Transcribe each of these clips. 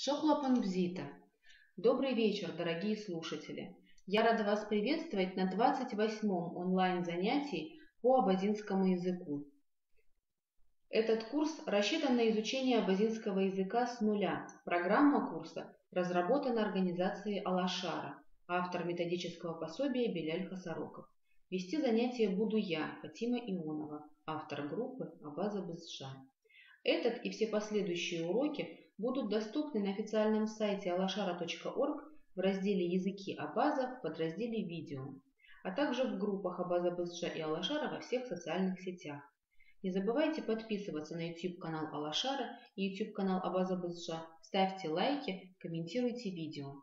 Шохлапанбзита. Добрый вечер, дорогие слушатели. Я рада вас приветствовать на 28-м онлайн-занятии по абазинскому языку. Этот курс рассчитан на изучение абазинского языка с нуля. Программа курса разработана организацией Алашара, автор методического пособия Беляль Хасароков. Вести занятия буду я, Фатима Ионова, автор группы Абаза Бызжа. Этот и все последующие уроки будут доступны на официальном сайте alashara.org в разделе «Языки Абаза» в подразделе «Видео», а также в группах Абаза Бызжа и Алашара во всех социальных сетях. Не забывайте подписываться на YouTube-канал Алашара и YouTube-канал Абаза Бызжа, ставьте лайки, комментируйте видео.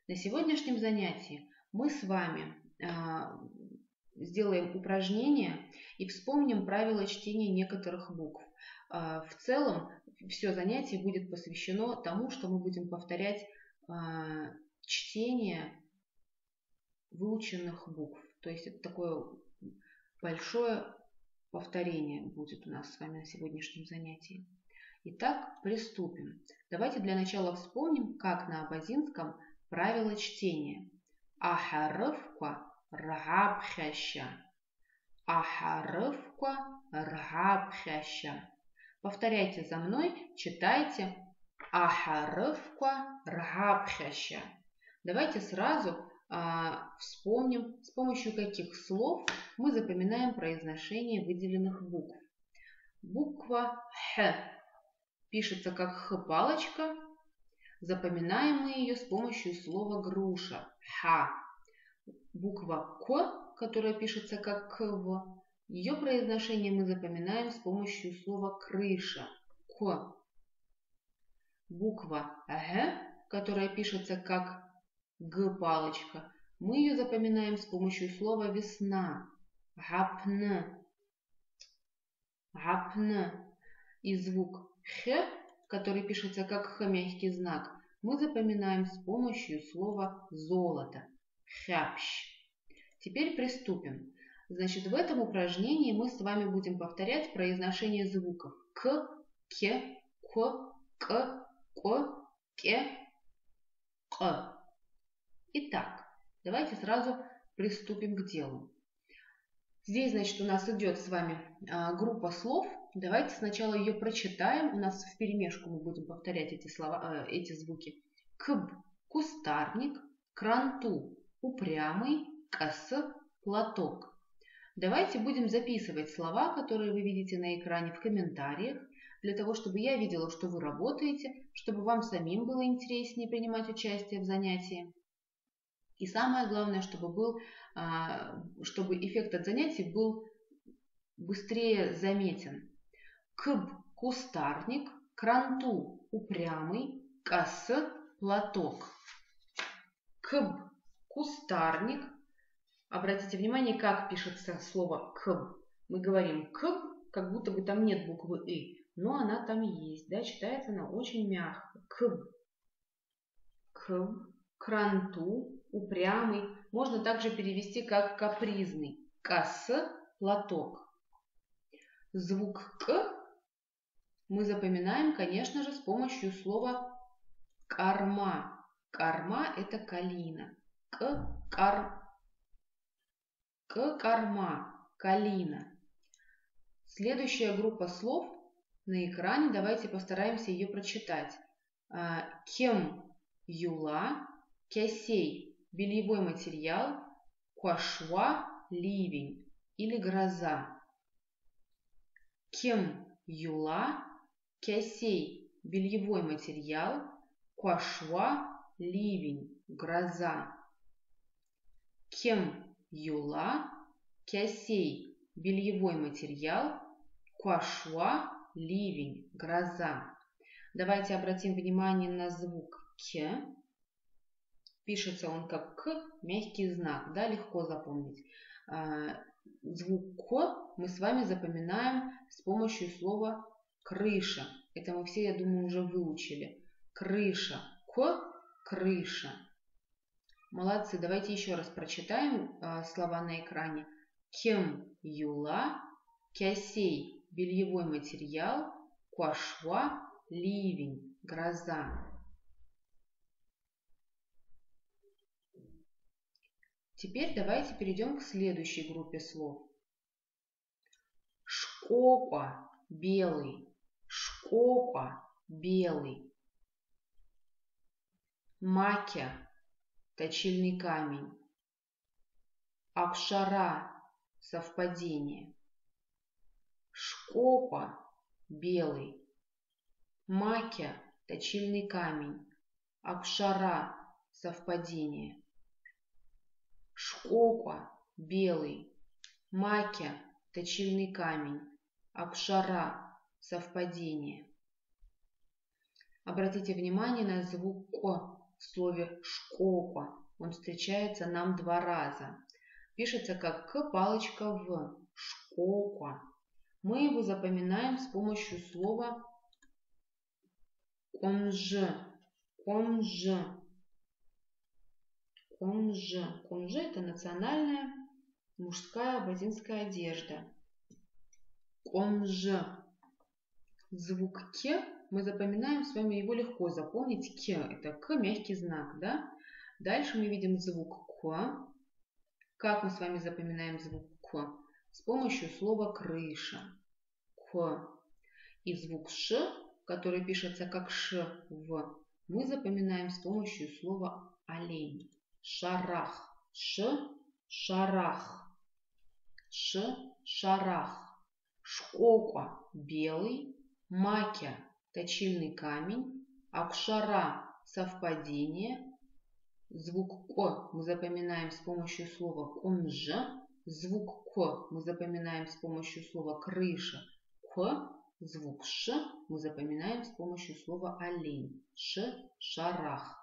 На сегодняшнем занятии мы с вами сделаем упражнение и вспомним правила чтения некоторых букв. В целом, все занятие будет посвящено тому, что мы будем повторять чтение выученных букв. То есть это такое большое повторение будет у нас с вами на сегодняшнем занятии. Итак, приступим. Давайте для начала вспомним, как на абазинском правила чтения. Ахарыфка ргабхяща. Ахарыфка ргабхяща. Повторяйте за мной, читайте ахарыфка ргабхяща. Давайте сразу вспомним, с помощью каких слов мы запоминаем произношение выделенных букв. Буква Х пишется как Х-палочка. Запоминаем мы ее с помощью слова груша. Ха. Буква К, которая пишется как Кв, ее произношение мы запоминаем с помощью слова крыша. К. Буква Г, которая пишется как Г-палочка, мы ее запоминаем с помощью слова весна. Гапн. Гапн. И звук Х, который пишется как Х мягкий знак, мы запоминаем с помощью слова золото. Хяпщ. Теперь приступим. Значит, в этом упражнении мы с вами будем повторять произношение звуков К, К, К, К, К, К, К. Итак, давайте сразу приступим к делу. Здесь, значит, у нас идет с вами группа слов. Давайте сначала ее прочитаем. У нас вперемешку мы будем повторять эти слова, эти звуки. Кб – кустарник, кранту – упрямый, кс – платок. Давайте будем записывать слова, которые вы видите на экране, в комментариях, для того, чтобы я видела, что вы работаете, чтобы вам самим было интереснее принимать участие в занятии. И самое главное, чтобы эффект от занятий был быстрее заметен. Кб – кустарник, кранту – упрямый, кс – платок. Кб – кустарник. Обратите внимание, как пишется слово кб. Мы говорим кб, как будто бы там нет буквы и, но она там есть, да, читается она очень мягко. Кб. Кб. Кранту, упрямый. Можно также перевести как капризный. Кс – платок. Звук к мы запоминаем, конечно же, с помощью слова корма. Корма – это калина. Корма, калина. Следующая группа слов на экране. Давайте постараемся ее прочитать. Кем – юла, кясей – бельевой материал, куашва – ливень или гроза. Кем – юла, кясей – бельевой материал, куашва – ливень, гроза. Кем – юла, кясей – бельевой материал, куашва – ливень, гроза. Давайте обратим внимание на звук К. Пишется он как К, мягкий знак, да, легко запомнить. Звук К мы с вами запоминаем с помощью слова крыша. Это мы все, я думаю, уже выучили. Крыша. К, крыша. Молодцы. Давайте еще раз прочитаем слова на экране. Кем – юла, кясей – бельевой материал, куашва – ливень, гроза. Теперь давайте перейдем к следующей группе слов. Шкопа – белый. Шкопа – белый. Макя – точильный камень. Апшара – совпадение. Шкопа – белый. Макя – точильный камень. Апшара – совпадение. Шкопа – белый. Макя – точильный камень. Апшара – совпадение. Обратите внимание на звук «ко» в слове «шкопа». Он встречается нам 2 раза. Пишется как «к» палочка «в». Шкопа. Мы его запоминаем с помощью слова «конже». Конже. Конже. Конже – это национальная мужская абазинская одежда. Конже. Звук «к» мы запоминаем с вами, его легко запомнить. «К» – это «к» мягкий знак, да? Дальше мы видим звук «к». Как мы с вами запоминаем звук «к»? С помощью слова «крыша». «К». И звук «ш», который пишется как «ш» в, мы запоминаем с помощью слова «олень». Шарах. Ш. Шарах. Ш. Шарах. Шкопа – белый. Макя – точильный камень. Апшара – совпадение. Звук «ко» мы запоминаем с помощью слова «конже». Звук «к» мы запоминаем с помощью слова «крыша». «К». Звук «ш» мы запоминаем с помощью слова «олень». Ш. Шарах.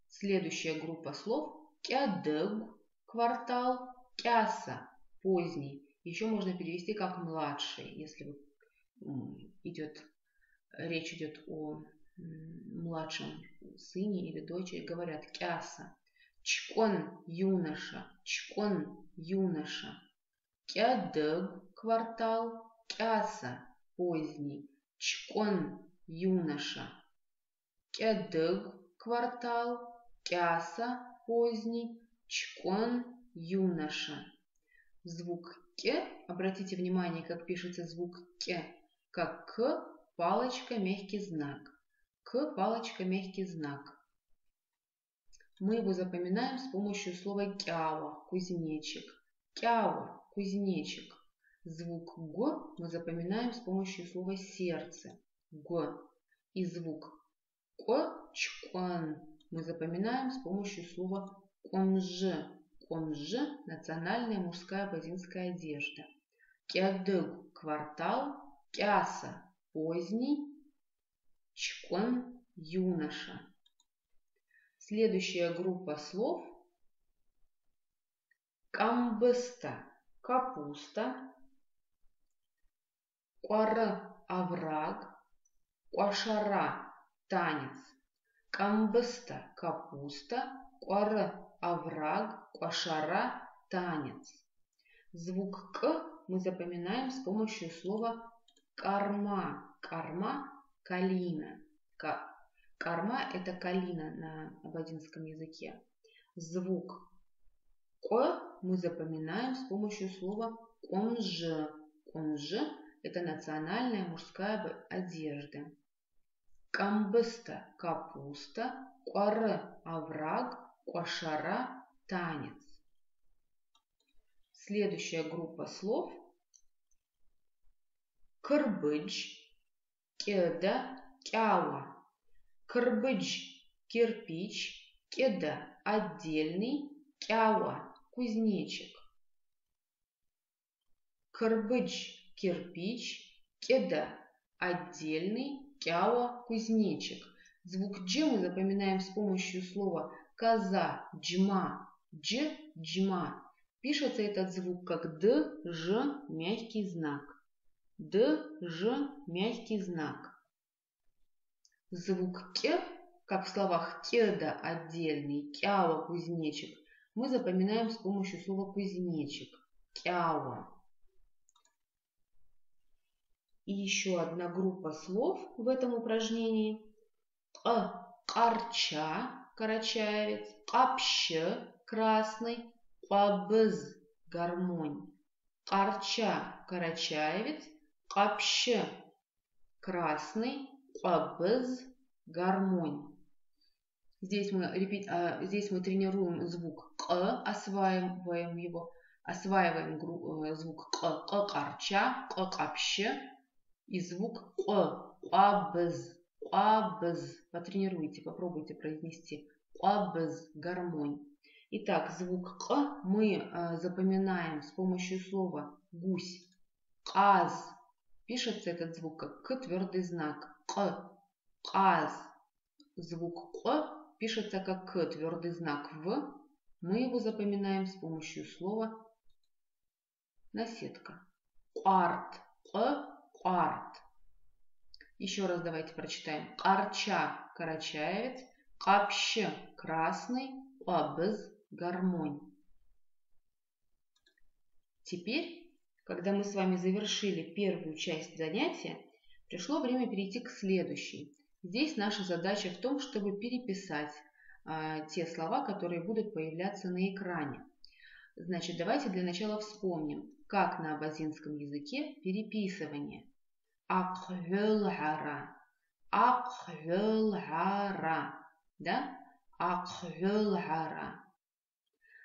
Следующая группа слов – кядыг – квартал, кяса – поздний. Еще можно перевести как младший, если речь идет о младшем сыне или дочери, говорят кяса. Чкон – юноша, чкон – юноша. Кядыг – квартал, кяса – поздний. Чкон – юноша. Кядыг – квартал, кяса – поздний. Чкон – юноша. Звук «к», обратите внимание, как пишется звук «к», как «к» палочка мягкий знак. «К» палочка мягкий знак. Мы его запоминаем с помощью слова «кява» – кузнечик. «Кява» – кузнечик. Звук «г» мы запоминаем с помощью слова «сердце». «Г». И звук «к» – чкон мы запоминаем с помощью слова «конже». Конже – национальная мужская абазинская одежда. Кядыг – квартал, кяса – поздний, чкон – юноша. Следующая группа слов – камбыста – капуста, куары – овраг, куашара – танец. Камбыста – капуста, куары – овраг, куашара – танец. Звук «к» мы запоминаем с помощью слова «карма». Карма – калина. Карма – это калина на абазинском языке. Звук «к» мы запоминаем с помощью слова «конже». «Конже» – это национальная мужская одежда. Камбыста – капуста, куары – овраг, куашара – танец. Следующая группа слов – кырбыдж, кеда, кява. Кырбыдж – кирпич, кеда – отдельный, кява – кузнечик. Кырбыдж – кирпич, кеда – отдельный, кява – кузнечик. Звук «дж» мы запоминаем с помощью слова «коза», «джма», «дж», «джма». Пишется этот звук как «д», «ж», мягкий знак. «Д», «ж», мягкий знак. Звук «к», как в словах «кеда» отдельный, «кява» кузнечик, мы запоминаем с помощью слова «кузнечик», «кява». И еще одна группа слов в этом упражнении. Карча, карачаевец, капщ, красный, кабыз гармонь, карча карачаевец, капщ красный, кабыз гармонь. Здесь мы тренируем звук К, осваиваем его, звук К карча, К капщ и звук кабыз. Потренируйте, попробуйте произнести кабыз гармонь. Итак, звук К мы запоминаем с помощью слова гусь. Каз. Пишется этот звук как К твердый знак. К. Каз. Звук К пишется как К твердый знак В. Мы его запоминаем с помощью слова наседка. Арт. Арт. Еще раз давайте прочитаем. Карча карачаевец, капщ красный, кабыз гармонь. Теперь, когда мы с вами завершили первую часть занятия, пришло время перейти к следующей. Здесь наша задача в том, чтобы переписать те слова, которые будут появляться на экране. Значит, давайте для начала вспомним, как на абазинском языке переписывание. Аквелгара. Да? Аквелгара.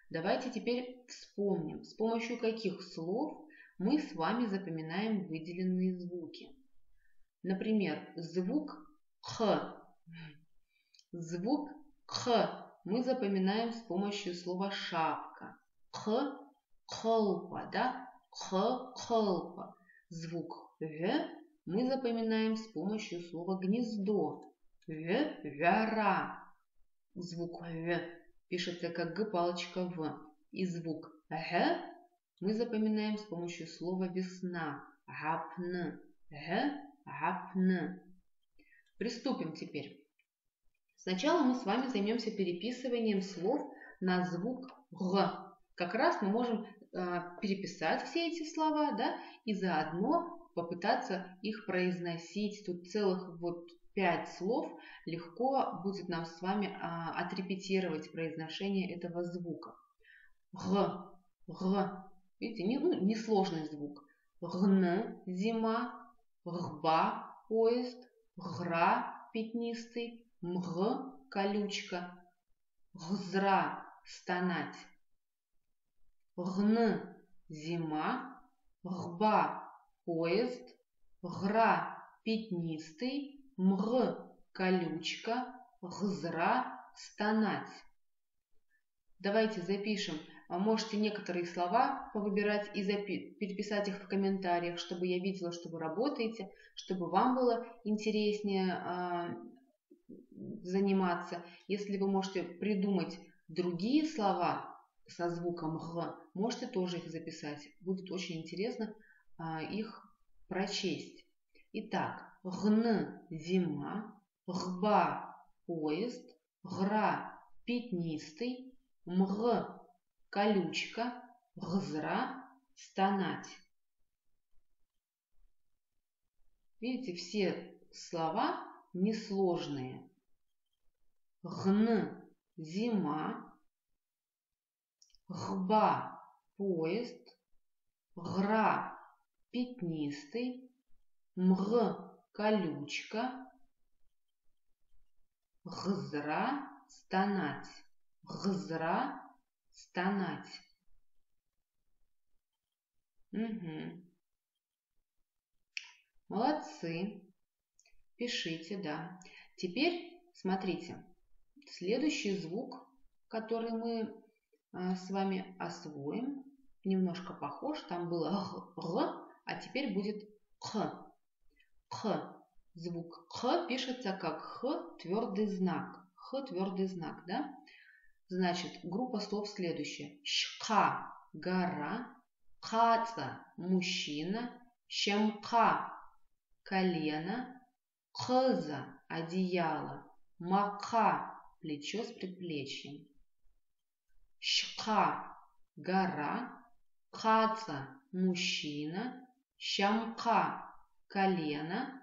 Давайте теперь вспомним, с помощью каких слов мы с вами запоминаем выделенные звуки. Например, звук Х. Звук Х мы запоминаем с помощью слова шапка. Х – колпа, да? Х – колпа. Звук В мы запоминаем с помощью слова гнездо. Вяра. Звук В пишется как Г палочка В. И звук Г мы запоминаем с помощью слова весна. Гапн. Г – гапн. Приступим теперь. Сначала мы с вами займемся переписыванием слов на звук Г. Как раз мы можем переписать все эти слова, да, и заодно попытаться их произносить. Тут целых 5 слов. Легко будет нам с вами отрепетировать произношение этого звука. Г. Г. Видите, несложный звук. Гн – зима, гба – поезд, гра – пятнистый, мг – колючка, гзра – стонать. Гн – зима, гба – поезд, гра – пятнистый, мг – колючка, гзра – стонать. Давайте запишем. Можете некоторые слова повыбирать и переписать их в комментариях, чтобы я видела, что вы работаете, чтобы вам было интереснее заниматься. Если вы можете придумать другие слова со звуком «г», можете тоже их записать. Будет очень интересно их прочесть. Итак, гн – зима, гба – поезд, гра – пятнистый, мг – колючка, гзра – стонать. Видите, все слова несложные. Гн – зима, гба – поезд, гра – пятнистый, мг – колючка, гзра – стонать. Гзра – стонать. Угу. Молодцы. Пишите, да. Теперь смотрите. Следующий звук, который мы с вами освоим, немножко похож. Там было г, а теперь будет х. Х. Звук х пишется как х твердый знак. Х твердый знак, да? Значит, группа слов следующая. Шка – гора, каца – мужчина, щемка – колено, кыза – одеяло, мака – плечо с предплечьем. Шка – гора, каца – мужчина, щемка – колено,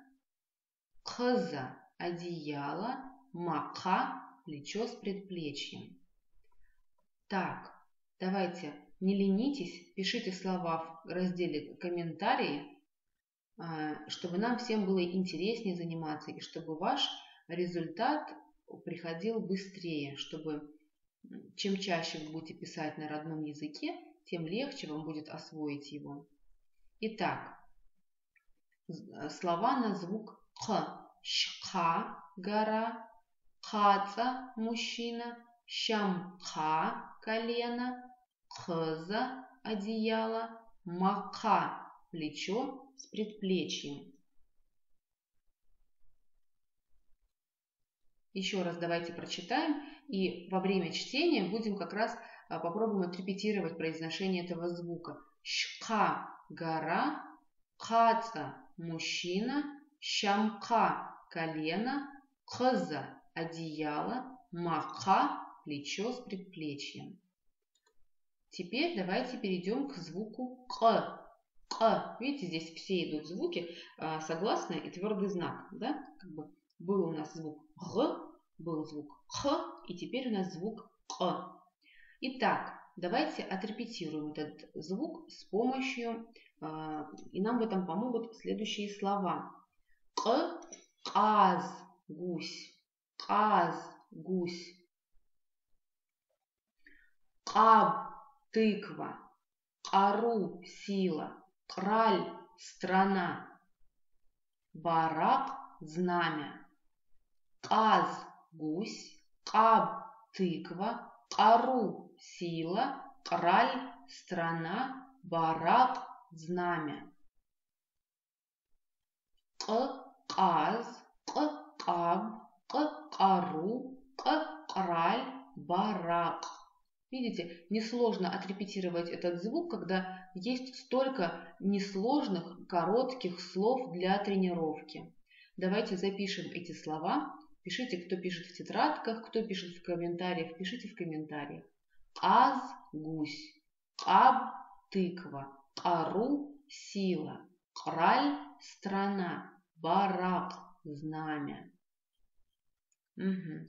кыза – одеяло, мака – плечо с предплечьем. Так, давайте, не ленитесь, пишите слова в разделе «Комментарии», чтобы нам всем было интереснее заниматься и чтобы ваш результат приходил быстрее, чтобы чем чаще вы будете писать на родном языке, тем легче вам будет освоить его. Итак, слова на звук «х». Шха – гора, хаца – мужчина, щамха – колено, хза – одеяло, мака – плечо с предплечьем. Еще раз давайте прочитаем, и во время чтения будем как раз попробуем отрепетировать произношение этого звука. Шха – гора, хаца – мужчина, щамка – колено, хза – одеяло, мака – плечо с предплечьем. Теперь давайте перейдем к звуку к. К. Видите, здесь все идут звуки согласные и твердый знак. Да? Как бы был у нас звук г, был звук х, и теперь у нас звук к. Итак, давайте отрепетируем этот звук с помощью, и нам в этом помогут следующие слова. К, аз, гусь, аз, гусь. Каб, тыква, кару, сила, краль, страна, барак, знамя, каз, гусь, каб, тыква, кару, сила, краль, страна, барак, знамя. К, каз, к, каб, к, кару, к, краль, барак. Видите, несложно отрепетировать этот звук, когда есть столько несложных, коротких слов для тренировки. Давайте запишем эти слова. Пишите, кто пишет в тетрадках, кто пишет в комментариях, пишите в комментариях. Аз – гусь, каб – тыква, кару – сила, краль – страна, барак – знамя. Угу.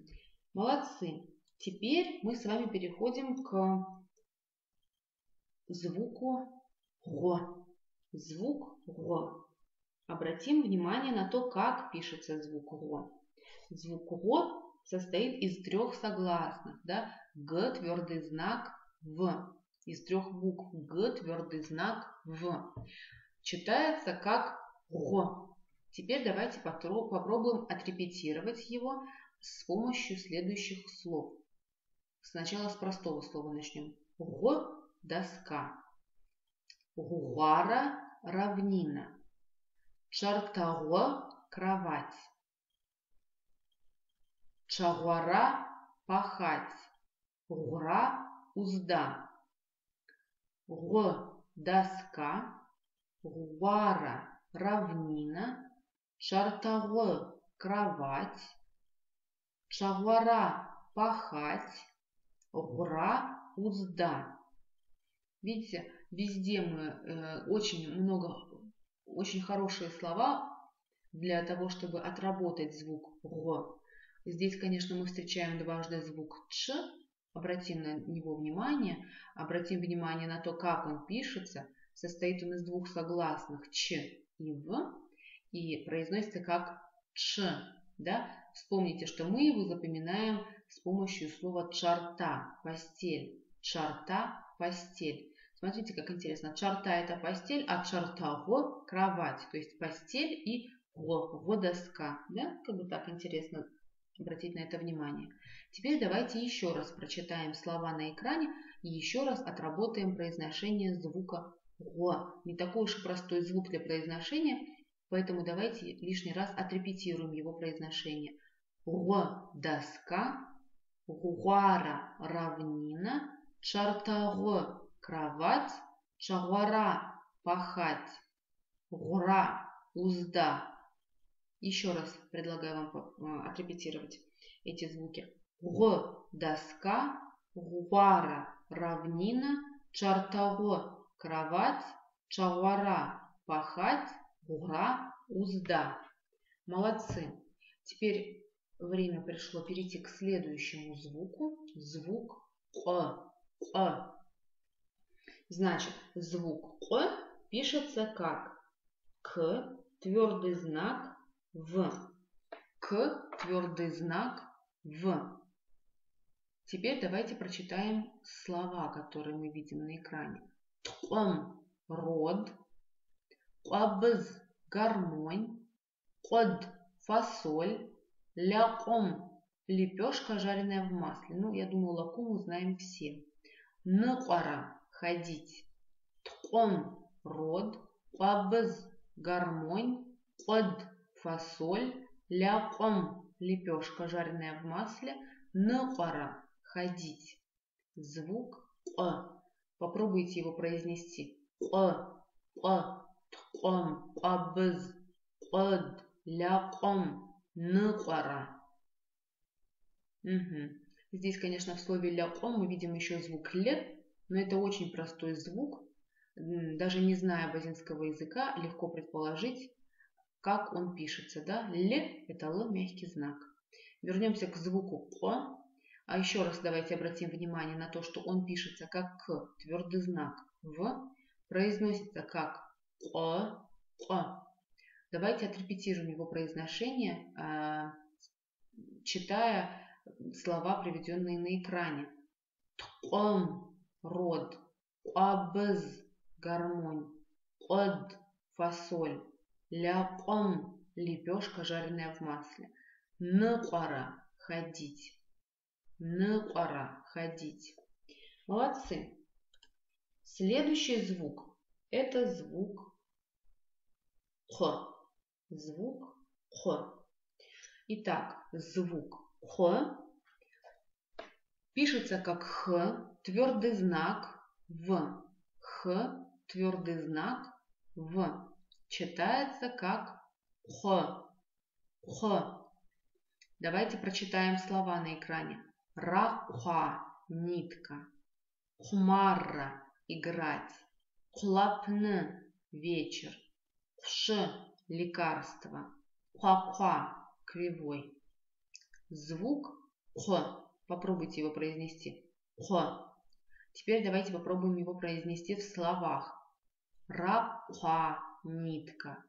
Молодцы. Теперь мы с вами переходим к звуку г. Звук г. Обратим внимание на то, как пишется звук г. Звук г состоит из трех согласных. Да? Г твердый знак В. Из трех букв Г твердый знак В. Читается как г. Теперь давайте попробуем отрепетировать его с помощью следующих слов. Сначала с простого слова начнем. Г – доска. Гуара – равнина. Чартаго – кровать. Чагуара – пахать. Гура – узда. Г – доска. Гуара – равнина. Чартаго – кровать. Чагуара – пахать. Гура – узда. Видите, везде мы очень хорошие слова для того, чтобы отработать звук г. Здесь, конечно, мы встречаем дважды звук ч. Обратим на него внимание. Обратим внимание на то, как он пишется. Состоит он из двух согласных ч и в. И произносится как ч. Да? Вспомните, что мы его запоминаем с помощью слова чарта, постель. Чарта, постель. Смотрите, как интересно. Чарта – это постель, а чартаго – кровать. То есть постель и го – доска. Да? Как бы так интересно обратить на это внимание. Теперь давайте еще раз прочитаем слова на экране и еще раз отработаем произношение звука го. Не такой уж и простой звук для произношения, поэтому давайте лишний раз отрепетируем его произношение. Г – доска, гуара – равнина, чартаго – кровать, чагуара – пахать, гура – узда. Еще раз предлагаю вам отрепетировать эти звуки. Г – доска, гуара – равнина, чартаго – кровать, чагуара – пахать, гура – узда. Молодцы. Теперь время пришло перейти к следующему звуку. Звук Q. Значит, звук пишется как К, твердый знак В. К, твердый знак В. Теперь давайте прочитаем слова, которые мы видим на экране. Тхом – род, абз – гармонь, од – фасоль, ляком – лепешка, жареная в масле. Ну, я думаю, лакум мы знаем все. Ныкара – ходить. Тхом – род, абз – гармонь, од – фасоль, ляком – лепешка, жареная в масле, ныкара – ходить. Звук Попробуйте его произнести. Тхом, абз, од, ляком, ныкара. Здесь, конечно, в слове ляком мы видим еще звук л, но это очень простой звук. Даже не зная базинского языка, легко предположить, как он пишется. Да? Л – это л, мягкий знак. Вернемся к звуку о. А еще раз давайте обратим внимание на то, что он пишется как к, твердый знак в, произносится как о. Давайте отрепетируем его произношение, читая слова, приведенные на экране. Тхом – род, абз – гармонь, од – фасоль, ляком – лепешка, жареная в масле, ныкара – ходить. Ныкара – ходить. Молодцы. Следующий звук – это звук х. Звук х. Итак, звук х пишется как х, твердый знак в. Х, твердый знак в. Читается как х. Х. Давайте прочитаем слова на экране. Рахва – нитка, хмарра – играть, хлапны – вечер, хш – лекарство, хва – кривой. Звук х. Попробуйте его произнести. Х. Теперь давайте попробуем его произнести в словах. Рахва – нитка,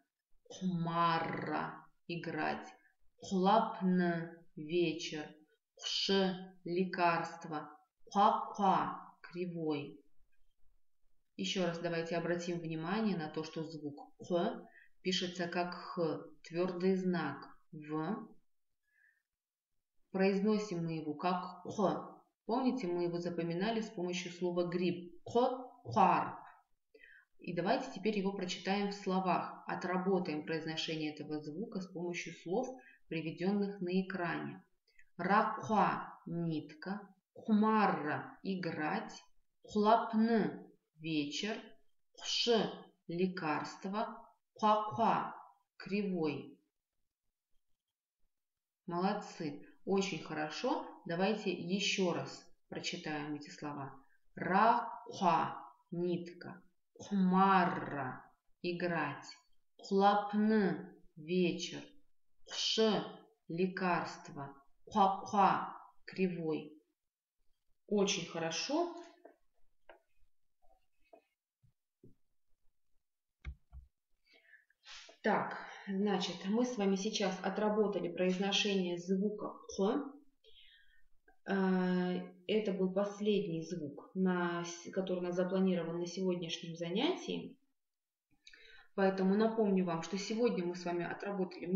хмарра – играть, хлапны – вечер, хш – лекарство, хва – кривой. Еще раз давайте обратим внимание на то, что звук х пишется как х, твердый знак в. Произносим мы его как х. Помните, мы его запоминали с помощью слова гриб. Х-харп. И давайте теперь его прочитаем в словах. Отработаем произношение этого звука с помощью слов, приведенных на экране. Рахва – нитка, хмарра – играть, хлапны – вечер, хш – лекарство, хва – кривой. Молодцы, очень хорошо. Давайте еще раз прочитаем эти слова. Рахва – нитка, хмарра – играть, хлапны – вечер, хш – лекарство, хва – кривой. Очень хорошо. Так, значит, мы с вами сейчас отработали произношение звука х. Это был последний звук, который у нас запланирован на сегодняшнем занятии. Поэтому напомню вам, что сегодня мы с вами отработали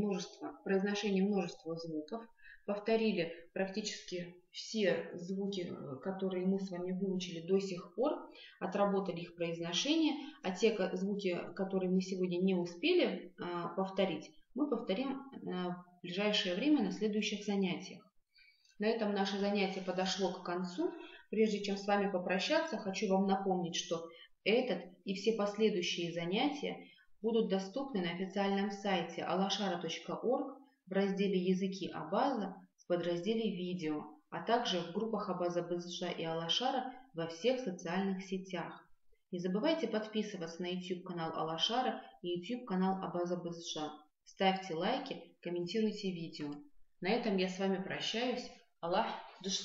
произношение множества звуков, повторили практически все звуки, которые мы с вами выучили до сих пор, отработали их произношение, а те звуки, которые мы сегодня не успели повторить, мы повторим в ближайшее время на следующих занятиях. На этом наше занятие подошло к концу. Прежде чем с вами попрощаться, хочу вам напомнить, что этот и все последующие занятия будут доступны на официальном сайте alashara.org в разделе «Языки Абаза» в подразделе «Видео», а также в группах Абаза БЗШ и Алашара во всех социальных сетях. Не забывайте подписываться на YouTube-канал Алашара и YouTube-канал Абаза БЗШ. Ставьте лайки, комментируйте видео. На этом я с вами прощаюсь. Аллах душ